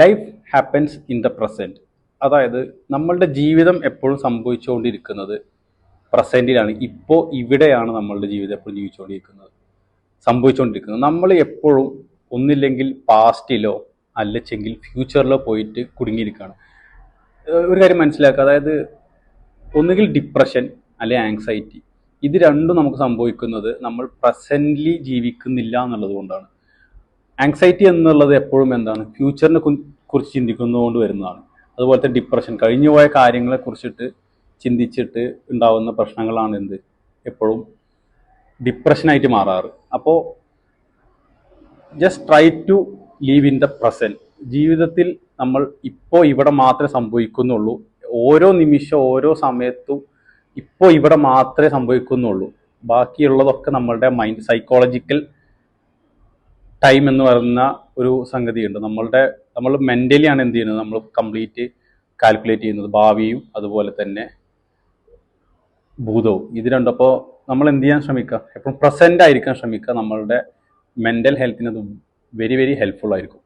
Life happens in the present. അതായത് നമ്മളുടെ ജീവിതം എപ്പോഴും സംഭവിച്ചുകൊണ്ടിരിക്കുന്നത് പ്രസൻറ്റിലാണ്. ഇപ്പോൾ ഇവിടെയാണ് നമ്മളുടെ ജീവിതം എപ്പോഴും സംഭവിച്ചുകൊണ്ടിരിക്കുന്നത്. നമ്മൾ എപ്പോഴും ഒന്നില്ലെങ്കിൽ പാസ്റ്റിലോ അല്ലെങ്കിൽ ഫ്യൂച്ചറിലോ പോയിട്ട് കുടുങ്ങിയിരിക്കുകയാണ്. ഒരു കാര്യം മനസ്സിലാക്കുക, അതായത് ഒന്നുകിൽ ഡിപ്രഷൻ അല്ലെങ്കിൽ ആങ്സൈറ്റി, ഇത് രണ്ടും നമുക്ക് സംഭവിക്കുന്നത് നമ്മൾ പ്രസൻ്റ്ലി ജീവിക്കുന്നില്ല എന്നുള്ളത് കൊണ്ടാണ്. ആങ്സൈറ്റി എന്നുള്ളത് എപ്പോഴും എന്താണ്, ഫ്യൂച്ചറിനെ കുറിച്ച് ചിന്തിക്കുന്നതുകൊണ്ട് വരുന്നതാണ്. അതുപോലെ തന്നെ ഡിപ്രഷൻ, കഴിഞ്ഞുപോയ കാര്യങ്ങളെ കുറിച്ചിട്ട് ചിന്തിച്ചിട്ട് ഉണ്ടാവുന്ന പ്രശ്നങ്ങളാണ് എപ്പോഴും ഡിപ്രഷനായിട്ട് മാറാറ്. അപ്പോൾ just try to live in the present. ജീവിതത്തിൽ നമ്മൾ ഇപ്പോൾ ഇവിടെ മാത്രമേ സംഭവിക്കുന്നുള്ളൂ. ഓരോ നിമിഷം ഓരോ സമയത്തും ഇപ്പോൾ ഇവിടെ മാത്രമേ സംഭവിക്കുന്നുള്ളൂ. ബാക്കിയുള്ളതൊക്കെ നമ്മളുടെ മൈൻഡ്, സൈക്കോളജിക്കൽ ടൈം എന്ന് പറയുന്ന ഒരു സംഗതിയുണ്ട്. നമ്മൾ മെൻ്റലിയാണ് എന്ത് ചെയ്യുന്നത്, നമ്മൾ കംപ്ലീറ്റ് കാൽക്കുലേറ്റ് ചെയ്യുന്നത്, ഭാവിയും അതുപോലെ തന്നെ ഭൂതവും. ഇത് രണ്ടപ്പോൾ നമ്മൾ എന്ത് ചെയ്യാൻ ശ്രമിക്കുക, എപ്പോഴും പ്രസൻ്റ് ആയിരിക്കാൻ ശ്രമിക്കുക. നമ്മളുടെ മെൻ്റൽ ഹെൽത്തിന് അത് വെരി വെരി ഹെൽപ്ഫുൾ ആയിരിക്കും.